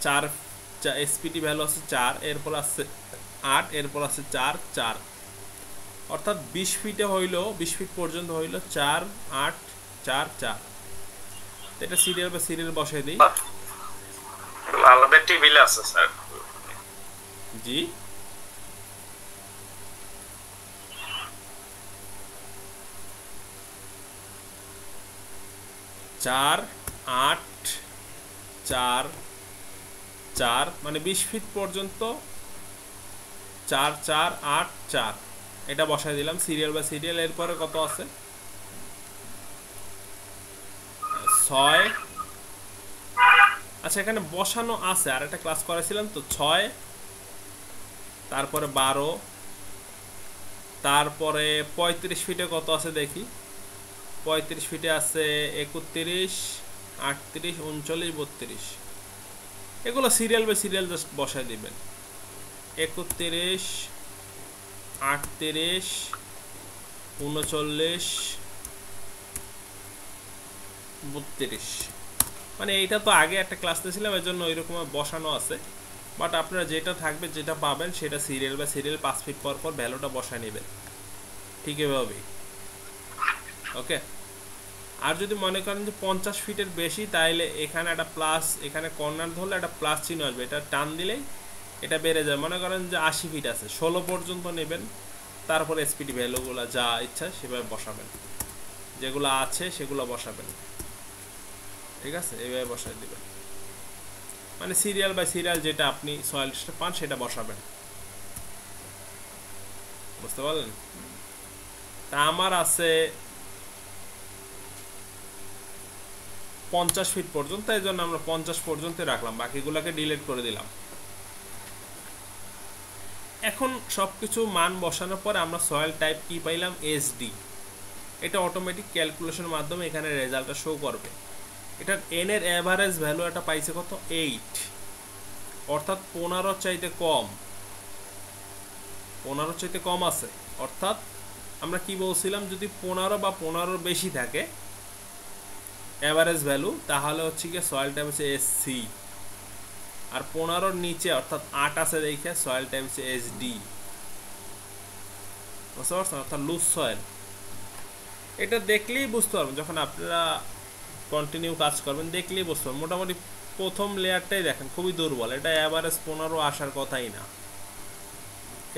[SPEAKER 1] 4 এসপিটি ভ্যালু আছে 4, এরপর আছে 8, এরপর আছে 4, 4, অর্থাৎ 20 ফিটে হইল, 20 ফিট পর্যন্ত হইল 4, 8, 4, 4। এটা সিরিয়াল বা সিরিয়াল বসাই দিই।
[SPEAKER 2] আলাদা টেবিল আছে স্যার?
[SPEAKER 1] জি, চার, 8, 4, 4, মানে 20 ফিট পর্যন্ত 4, 4, 8, 4 এটা বসাই দিলাম সিরিয়াল বা সিরিয়াল। এরপরে কত আছে? 6। আচ্ছা, এখানে বসানো আছে, আর একটা ক্লাস করেছিলাম তো, 6, তারপরে 12, তারপরে 35 ফিটে কত আছে দেখি। 35 ফিটে আছে 31, 38, 39, 32। এগুলো সিরিয়াল বাই সিরিয়াল জাস্ট বসাই দিবেন। 31, 38, 39, 32। মানে এইটা তো আগে একটা ক্লাস নিয়েছিলাম, এর জন্য ওইরকম বসানো আছে। বাট আপনারা যেটা থাকবে, যেটা পাবেন সেটা সিরিয়াল বা সিরিয়াল 5 ফিট পর পর ভ্যালুটা বসায় নেবেন, ঠিক এভাবেই। ওকে। আর যদি মনে করেন যে 50 ফিটের বেশি, তাহলে এখানে একটা প্লাস, এখানে কর্নার ধরলে একটা প্লাস চিহ্ন আসবে, এটা টান দিলেই এটা বেড়ে যায়। মনে করেন যে 80 ফিট আছে, 16 পর্যন্ত নেবেন, তারপর এসপিটি ভ্যালুগুলো যা ইচ্ছা সেভাবে বসাবেন, যেগুলো আছে সেগুলো বসাবেন। ঠিক আছে, এইভাবে বসাই দিবেন, মানে সিরিয়াল বাই সিরিয়াল যেটা আপনি সয়েল টেস্টে পান সেটা বসাবেন। বুঝতে পারলেন? তা আমার আছে 50 ফিট পর্যন্ত, এই জন্য আমরা 50 পর্যন্ত রাখলাম, বাকিগুলোকে ডিলিট করে দিলাম। এখন সবকিছু মান বসানোর পরে আমরা সয়েল টাইপ কি পাইলাম? এসডি। এটা অটোমেটিক ক্যালকুলেশনের মাধ্যমে এখানে রেজাল্টটা শো করবে। এটার এন এর অ্যাভারেজ ভ্যালু এটা পাইছে কত? 8, অর্থাৎ 15 চাইতে কম, 15 চাইতে কম আছে। অর্থাৎ আমরা কি বলছিলাম, যদি 15 বা 15 বেশি থাকে অ্যাভারেজ ভ্যালু, তাহলে হচ্ছে কি সয়েল টাইপ হচ্ছে এসসি। আর 15-র নিচে অর্থাৎ 8 আছে দেখে সয়েল টাইপ হচ্ছে এসডি, বুঝতে পারছেন, অর্থাৎ লুজ সয়েল। এটা দেখলেই বুঝতে পারবেন, যখন আপনারা কন্টিনিউ কাজ করবেন দেখলেই বুঝতে পারবেন। মোটামুটি প্রথম লেয়ারটাই দেখেন খুবই দুর্বল, এটা অ্যাভারেজ 15 আসার কথাই না।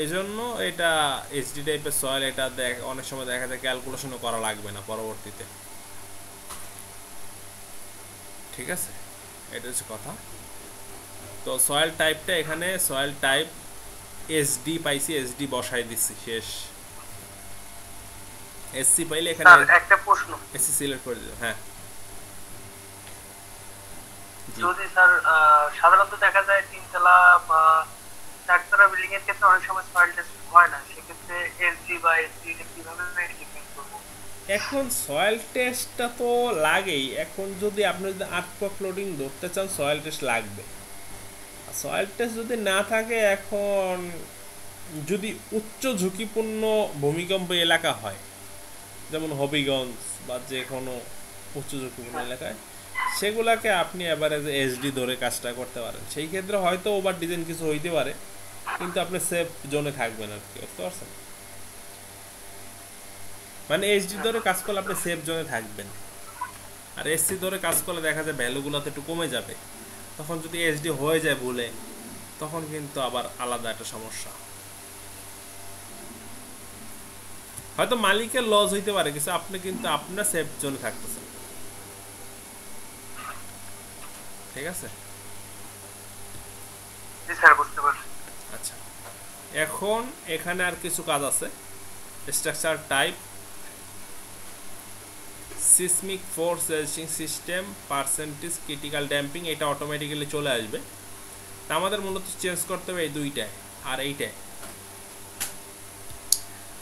[SPEAKER 1] এই জন্য এটা এইচডি টাইপের সয়েল, এটা অনেক সময় দেখা যায় ক্যালকুলেশনও করা লাগবে না পরবর্তীতে, ঠিক আছে, এটা হচ্ছে কথা। তো সয়েল টাইপটা এখানে সয়েল টাইপ এসডি পাইছি, এসডি বসাই দিচ্ছি, শেষ। এসসি পাইলে এখানে
[SPEAKER 3] একটা প্রশ্ন,
[SPEAKER 1] এসসি সিলেক্ট করে দিও। হ্যাঁ,
[SPEAKER 3] যদি স্যার সাধারণত দেখা যায় 3 তলা বা 4 তলা বিল্ডিং এর ক্ষেত্রে অনেক সময় সয়েল টেস্ট হয় না, সেক্ষেত্রে এসডি বা এসডি কিভাবে ডিফাইন করব?
[SPEAKER 1] এখন সয়েল টেস্টটা তো লাগেই। এখন যদি আপনি যদি আর্টওয়ার্ক লোডিং ধরতে চান সয়েল টেস্ট লাগবে। সয়েল টেস্ট যদি না থাকে, এখন যদি উচ্চ ঝুঁকিপূর্ণ ভূমিকম্প এলাকা হয়, যেমন হবিগঞ্জ বা যে কোনো উচ্চ ঝুঁকিপূর্ণ এলাকায়, সেগুলাকে আপনি এভারেজ এসডি ধরে কাজটা করতে পারেন। সেই ক্ষেত্রে হয়তো ওভার ডিজাইন কিছু হইতে পারে, কিন্তু আপনি সেফ জোনে থাকবেন আর কি, বুঝতে পারছেন? মানে এইচডি ধরে কাজ করলে আপনি সেফ জোনে থাকবেন, আর এসসি ধরে কাজ করলে দেখা যায় ভ্যালুগুলোতে একটু কমে যাবে। তখন যদি এইচডি হয়ে যায় ভুলে, তখন কিন্তু আবার আলাদা একটা সমস্যা। হয়তো মালিকের লস হইতে পারে কিছু, আপনি কিন্তু আপনার সেফ জোনে থাকতেছেন, ঠিক আছে?
[SPEAKER 3] জি স্যার, বুঝতে পারছি।
[SPEAKER 1] আচ্ছা, এখন এখানে আর কিছু কাজ আছে। Structure type, seismic force resisting system, percentage, critical damping, এটা অটোমেটিক্যালি চলে আসবে। তা আমাদের মূলত চেঞ্জ করতে হবে এই দুইটায় আর এইটায়।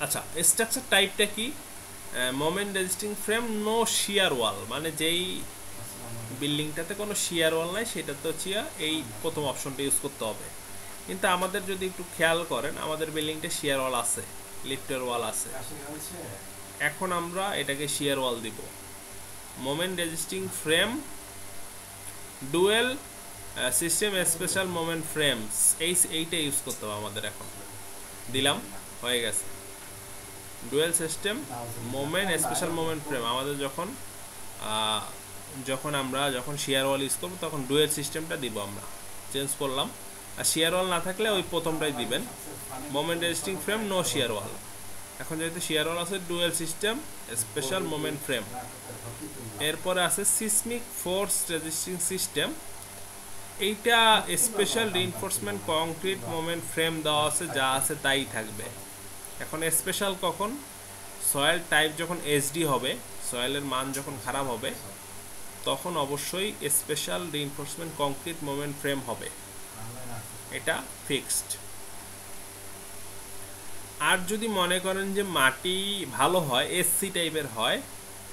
[SPEAKER 1] আচ্ছা, স্ট্রাকচার টাইপটা কি? মোমেন্ট রেজিস্টিং ফ্রেম, নো শিয়ার ওয়াল, মানে যেই বিল্ডিংটাতে কোনো শিয়ার ওয়াল নাই সেটাতে হচ্ছে এই প্রথম অপশনটা ইউজ করতে হবে। কিন্তু আমাদের যদি একটু খেয়াল করেন, আমাদের বিল্ডিংটা শিয়ার ওয়াল আছে, লিফটের ওয়াল আছে। এখন আমরা এটাকে শিয়ার ওয়াল দিব। Moment resisting frame, dual system special moment frames, এইটা ইউজ করতে হবে আমাদের। এখন দিলাম, হয়ে গেছে। Dual system moment special moment frame, আমাদের যখন শিয়ার ওয়াল ইউজ করবো তখন ডুয়েল সিস্টেমটা দিব আমরা, চেঞ্জ করলাম। আর শিয়ার ওয়াল না থাকলে ওই প্রথমটাই দিবেন, মোমেন্ট রেজিস্টিং ফ্রেম, নো শিয়ার ওয়াল। এখন যেহেতু শিয়ার ওয়াল আছে, dual system special moment frame. এরপরে আছে সিসমিক ফোর্স রেজিস্টিং সিস্টেম, এইটা special reinforcement concrete moment frame দেওয়া আছে, যা আছে তাই থাকবে। এখন স্পেশাল কখন? সয়েল টাইপ যখন এসডি হবে, সয়েলের মান যখন খারাপ হবে, তখন অবশ্যই special reinforcement concrete moment frame হবে, এটা ফিক্সড। আর যদি মনে করেন যে মাটি ভালো হয়, এসসি টাইপের হয়,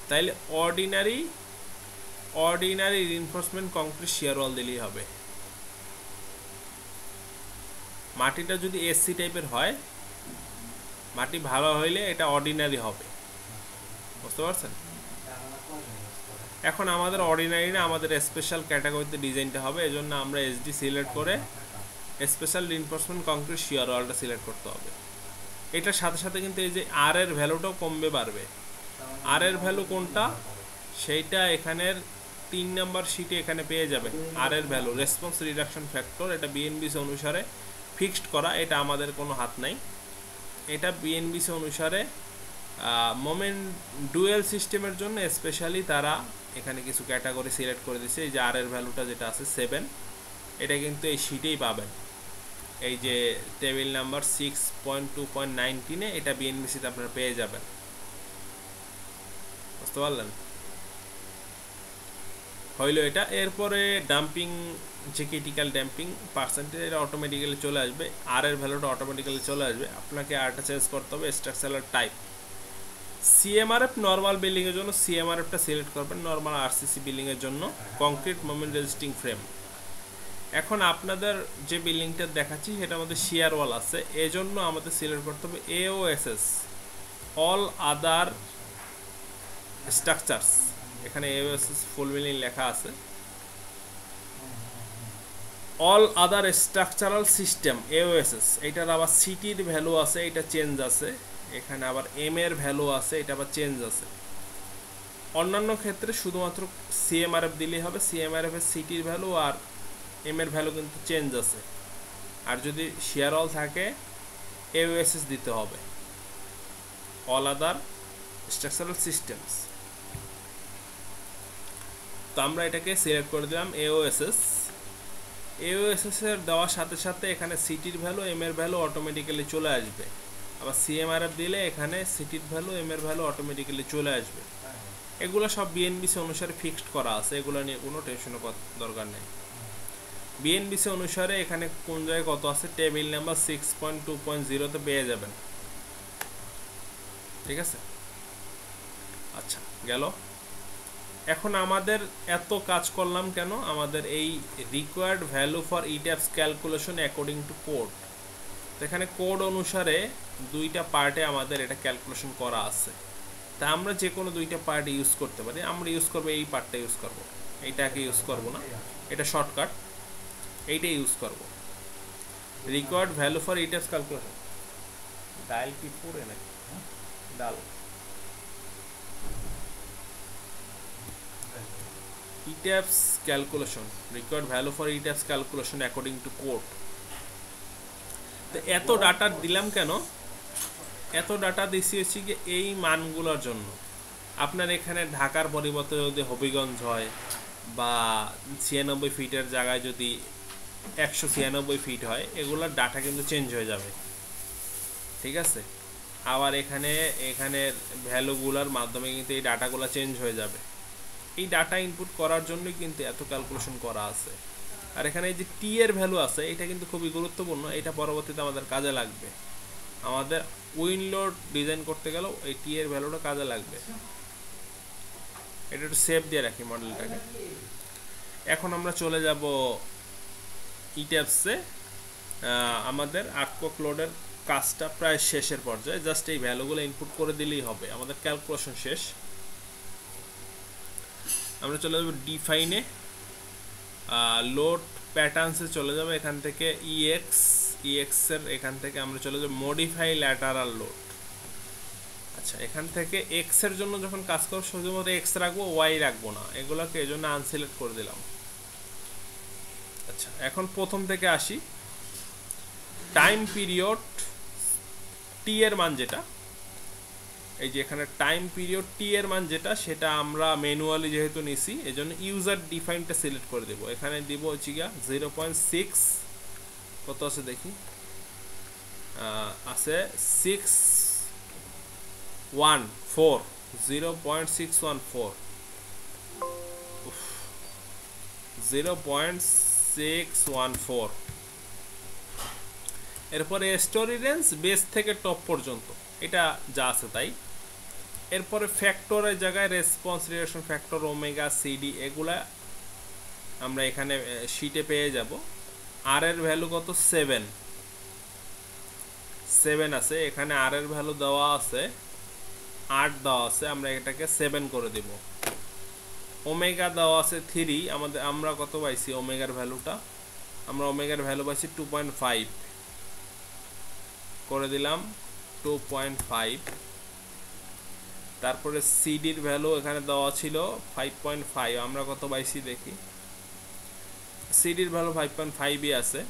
[SPEAKER 1] তাইলে অর্ডিনারি রিইনফোর্সমেন্ট কংক্রিট শিয়ার ওয়াল দিলেই হবে। মাটিটা যদি এসসি টাইপের হয়, মাটি ভালো হইলে এটা অর্ডিনারি হবে, বুঝতে পারছেন? এখন আমাদের অর্ডিনারি না, আমাদের স্পেশাল ক্যাটাগরিতে ডিজাইনটা হবে, এজন্য আমরা এসডি সিলেক্ট করে স্পেশাল রিইনফোর্সমেন্ট কংক্রিট শিয়ার ওয়ালটা সিলেক্ট করতে হবে। এটার সাথে সাথে কিন্তু এই যে আর এর ভ্যালুটাও কমবে বাড়বে। আর এর ভ্যালু কোনটা? সেইটা এখানের 3 নাম্বার শিটে এখানে পেয়ে যাবে। আর এর ভ্যালু রেসপন্স রিডাকশন ফ্যাক্টর, এটা বিএনবিসি অনুসারে ফিক্সড করা, এটা আমাদের কোনো হাত নাই। এটা বিএনবিসি অনুসারে মোমেন্ট ডুয়েল সিস্টেমের জন্য স্পেশালি তারা এখানে কিছু ক্যাটাগরি সিলেক্ট করে দিয়েছে। এই যে আর এর ভ্যালুটা যেটা আছে 7, এটা কিন্তু এই শিটেই পাবেন, এই যে টেবিল নাম্বার 6.2.19 এটা বিএনবিসিতে আপনারা পেয়ে যাবেন, বুঝতে পারলেন? হইলো এটা। এরপরে ডাম্পিং, যে ক্রিটিক্যাল ড্যাম্পিং পার্সেন্টেজ, এটা অটোমেটিক্যালি চলে আসবে, আর এর ভ্যালুটা অটোমেটিক্যালি চলে আসবে। আপনাকে আরটা চেঞ্জ করতে হবে। স্ট্রাকচারাল টাইপ, সিএমআরএফ নর্মাল বিল্ডিংয়ের জন্য সিএমআরএফটা সিলেক্ট করবেন, নর্মাল আরসিসি বিল্ডিংয়ের জন্য কংক্রিট মোমেন্ট রেজিস্টিং ফ্রেম। এখন আপনাদের যে বিল্ডিংটা দেখাচ্ছি সেটার মধ্যে শিয়ার ওয়াল আছে, এজন্য আমাদের সিলেক্ট করতে হবে AOSS, অল আদার স্ট্রাকচারস এখানে AOSS ফুল মিনিং লেখা আছে। All other structural system AOSS, এইটার আবার সিটির ভ্যালু আছে, এটা চেঞ্জ আছে। এখানে আবার এম এর ভ্যালু আছে, এটা আবার চেঞ্জ আছে। অন্যান্য ক্ষেত্রে শুধুমাত্র CMRF দিলেই হবে, CMRF এর সিটির ভ্যালু আর এম এর ভ্যালু কিন্তু চেঞ্জ আছে। আর যদি শেয়ার অল থাকে AOSS দিতে হবে, অল আদার স্ট্রাকচারাল সিস্টেমস। তো আমরা এটাকে সিলেক্ট করে দিলাম AOSS। AOSS এর দেওয়ার সাথে সাথে এখানে সিটির ভ্যালু এম এর ভ্যালু অটোমেটিক্যালি চলে আসবে। আবার CMRF দিলে এখানে সিটির ভ্যালু এম এর ভ্যালু অটোমেটিক্যালি চলে আসবে। এগুলো সব BNBC অনুসারে ফিক্সড করা আছে, এগুলো নিয়ে কোনো টেনশনের দরকার নেই। BNBC অনুসারে এখানে কোন জায়গায় কত আছে টেবিল নাম্বার 6.2.0 পেয়ে যাবেন। ঠিক আছে, আচ্ছা গেল। এখন আমাদের এত কাজ করলাম কেন? আমাদের এই required value for ইট্যাপস calculation according to code, তো এখানে কোড অনুসারে দুইটা পার্টে আমাদের এটা ক্যালকুলেশন করা আছে। তা আমরা যে কোনো দুইটা পার্ট ইউজ করতে পারি। আমরা ইউজ করবো এই পার্টটা ইউজ করব, এইটাকে ইউজ করব না, এটা শর্টকাট, এইটাই ইউজ করব। Required value for ইট্যাপস calculation. Dial কি পড়ে নাকি? ডাল ইট্যাপস calculation, required value for ইট্যাপস calculation according to code. তো এত ডাটা দিলাম কেন? এত ডাটা দিছি হচ্ছে কি এই মানগুলোর জন্য। আপনার এখানে ঢাকার পরিবর্তে যদি হবিগঞ্জ হয় বা 96 ফিটের জায়গায় যদি 196 ফিট হয়, এগুলোর ডাটা কিন্তু চেঞ্জ হয়ে যাবে। ঠিক আছে, আবার এখানের ভ্যালুগুলোর মাধ্যমে কিন্তু এই ডাটাগুলো চেঞ্জ হয়ে যাবে। এই ডাটা ইনপুট করার জন্যই কিন্তু এত ক্যালকুলেশন করা আছে। আর এখানে এই যে টি এর ভ্যালু আছে, এটা কিন্তু খুবই গুরুত্বপূর্ণ, এটা পরবর্তীতে আমাদের কাজে লাগবে। আমাদের উইন্ডোর ডিজাইন করতে গেলেও এই টি এর ভ্যালুটা কাজে লাগবে। এটা একটু সেভ দিয়ে রাখি মডেলটাকে। এখন আমরা চলে যাব ইট্যাপসে। আমাদের আর্টকক লোডের কাজটা প্রায় শেষের পর্যায়ে, জাস্ট এই ভ্যালুগুলো ইনপুট করে দিলেই হবে, আমাদের ক্যালকুলেশন শেষ। আমরা চলে যাব ডিফাইনে, লোড প্যাটার্নসে চলে যাবে। এখান থেকে EX এর এখান থেকে আমরা চলে যাব মডিফাই ল্যাটারাল লোড। আচ্ছা, এখান থেকে X এর জন্য যখন কাজ করব শুধুমাত্র X রাখবো, Y রাখবো না, এগুলোকে এজন্য আনসিলেক্ট করে দিলাম। আচ্ছা, এখন প্রথম থেকে আসি। টাইম পিরিয়ড টি এর মান যেটা, এই যে এখানে টাইম পিরিয়ড টি এর মান যেটা, সেটা আমরা ম্যানুয়ালি যেহেতু নিছি এজন্য ইউজার ডিফাইনটা সিলেক্ট করে দেব। এখানে দিব হচ্ছে গিয়া 0.6 কত আছে দেখি, আছে 614, 0.614, 0.614। এরপরে স্টোরি রেঞ্জ বেস থেকে টপ পর্যন্ত, এটা যা আছে তাই। এরপরে ফ্যাক্টরের জায়গায় response relation factor, omega, CD, এগুলা আমরা এখানে শিটে পেয়ে যাব। আর এর ভ্যালু কত? 7 আছে এখানে। আর এর ভ্যালু দেওয়া আছে 8 দেওয়া আছে, আমরা এটাকে 7 করে দেব। ওমেগা দেওয়া আছে 3, আমরা কত পাইছি ওমেগার ভ্যালুটা? আমরা ওমেগার ভ্যালু পাইছি 2.5, করে দিলাম 2.5। তারপরে সিডির ভ্যালু এখানে দেওয়া ছিল 5.5, আমরা কত পাইছি দেখি। সিডির ভ্যালু 5.5ই আছে,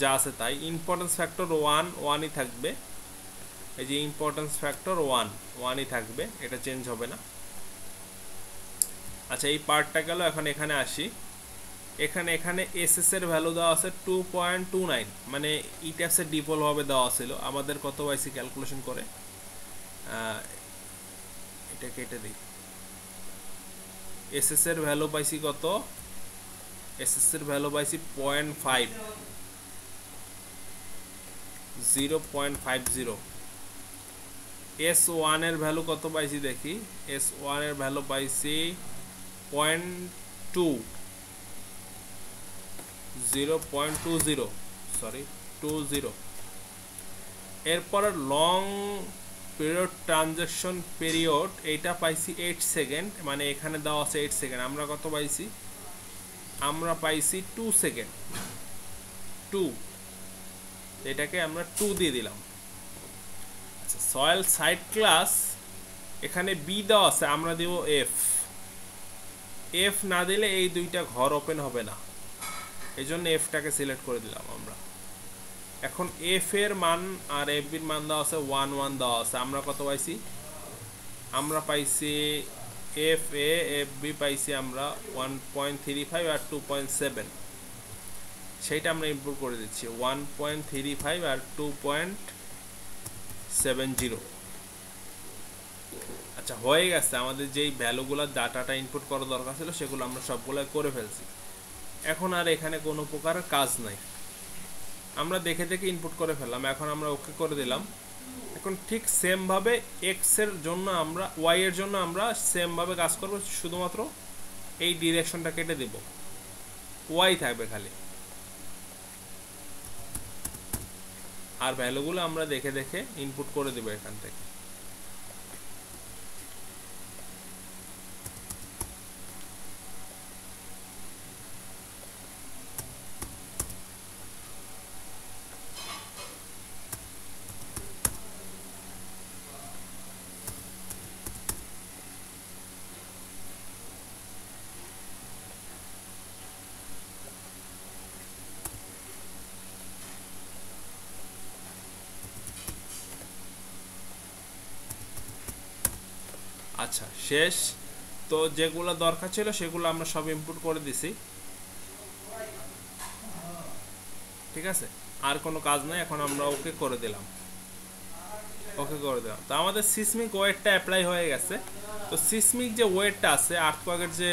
[SPEAKER 1] যা আছে তাই। ইম্পর্টেন্স ফ্যাক্টর 1ই থাকবে, এই যে ইম্পর্টেন্স ফ্যাক্টর 1ই থাকবে, এটা চেঞ্জ হবে না। আচ্ছা, এই পার্টটা গেল। এখন এখানে আসি। এখানে এসএস এর ভ্যালু দেওয়া আছে 2.29, মানে ইট্যাপসের ডিফল্ট ভাবে দেওয়া ছিল। আমাদের কত পাইছি ক্যালকুলেশন করে, এটা কেটে দিই। এসএস এর ভ্যালু পাইছি কত? এসএস এর ভ্যালু পাইছি 0.5, 0.50। S1 এর ভ্যালু কত পাইছি দেখি। S1 এর ভ্যালু পাইছি 0.2, 0.20, সরি 20। এরপরে লং পিরিয়ড ট্রানজ্যাকশন পিরিয়ড এইটা পাইছি 8 সেকেন্ড, মানে এখানে দেওয়া আছে 8 সেকেন্ড, আমরা কত পাইছি? আমরা পাইছি 2 সেকেন্ড, 2, এটাকে আমরা 2 দিয়ে দিলাম। আচ্ছা, সয়েল সাইড ক্লাস এখানে বি দেওয়া আছে, আমরা দেব এফ। এফ না দিলে এই দুইটা ঘর ওপেন হবে না, এই জন্য এফটাকে সিলেক্ট করে দিলাম আমরা। এখন এফ এর মান আর এফ বির মান দেওয়া আছে 1 1 দেওয়া আছে, আমরা কত পাইছি? আমরা পাইছি এফ এ এফ বি পাইছি আমরা 1.35 আর 2.7, সেইটা আমরা ইনপুট করে দিচ্ছি 1.35 আর 2.70। আচ্ছা, হয়ে গেছে, আমাদের যেই ভ্যালুগুলো ডাটাটা ইনপুট করা দরকার ছিল সেগুলো আমরা সবগুলো করে ফেলছি। এখন আর এখানে কোনো প্রকার কাজ নাই, আমরা দেখে দেখে ইনপুট করে ফেললাম। এখন আমরা ওকে করে দিলাম। এখন ঠিক সেমভাবে এক্স এর জন্য আমরা, ওয়াই এর জন্য আমরা সেমভাবে কাজ করব, শুধুমাত্র এই ডিরেকশনটা কেটে দেব, ওয়াই থাকবে খালি, আর ভ্যালুগুলো আমরা দেখে দেখে ইনপুট করে দেব এখান থেকে। আচ্ছা, শেষ তো, যেগুলো দরকার ছিল সেগুলো আমরা সব ইনপুট করে দিছি, ঠিক আছে, আর কোনো কাজ নাই। এখন আমরা ওকে করে দিলাম, ওকে করে দিলাম। তো আমাদের সিসমিক ওয়েটটা অ্যাপ্লাই হয়ে গেছে। তো সিসমিক যে ওয়েটটা আছে, আর্থকোয়াকের যে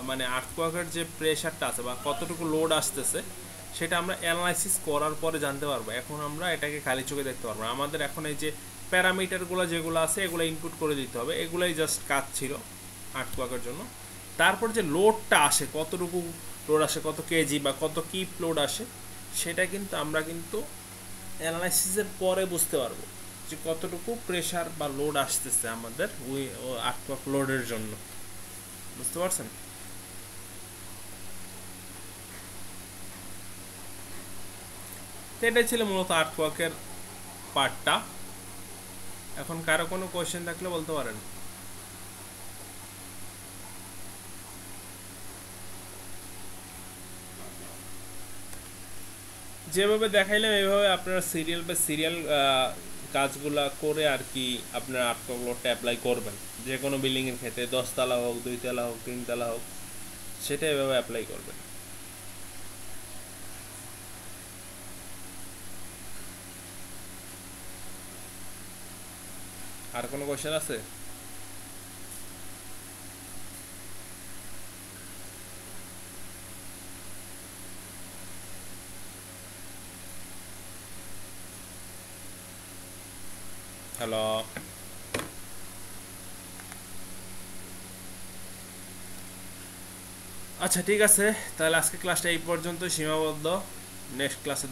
[SPEAKER 1] মানে আর্থকোয়াকের যে প্রেশারটা আছে বা কতটুকু লোড আসতেছে, সেটা আমরা অ্যানালাইসিস করার পরে জানতে পারবো। এখন আমরা এটাকে খালি চোখে দেখতে পারবো। আমাদের এখন এই যে প্যারামিটারগুলো যেগুলো আছে এগুলো ইনপুট করে দিতে হবে, এগুলাই জাস্ট কাজ ছিল আর্থকোয়াকের জন্য। তারপর যে লোডটা আসে, কতটুকু লোড আসে, কত কেজি বা কত কিপ লোড আসে, সেটা কিন্তু আমরা কিন্তু অ্যানালাইসিসের পরে বুঝতে পারবো যে কতটুকু প্রেশার বা লোড আসতেছে আমাদের ওই আর্থকোয়াক লোডের জন্য। বুঝতে পারছেন? তো এটাই ছিল মূলত আর্থকোয়াকের পার্টটা। এখন কারো কোনো কোয়েশ্চেন থাকলে বলতে পারেন। যেভাবে দেখাইলাম এইভাবে আপনারা সিরিয়াল বা সিরিয়াল কাজগুলা করে আর কি আপনারা আর্থকোয়াক লোডটা অ্যাপ্লাই করবেন। যে কোনো বিল্ডিংয়ের ক্ষেত্রে 10 তলা হোক, 2 তলা হোক, 3 তলা হোক, সেটা এভাবে অ্যাপ্লাই করবেন। আর কোনো কোয়েশ্চেন আছে? হ্যালো, আচ্ছা ঠিক আছে, তাহলে আজকে ক্লাসটা এই পর্যন্ত সীমাবদ্ধ। নেক্সট ক্লাসে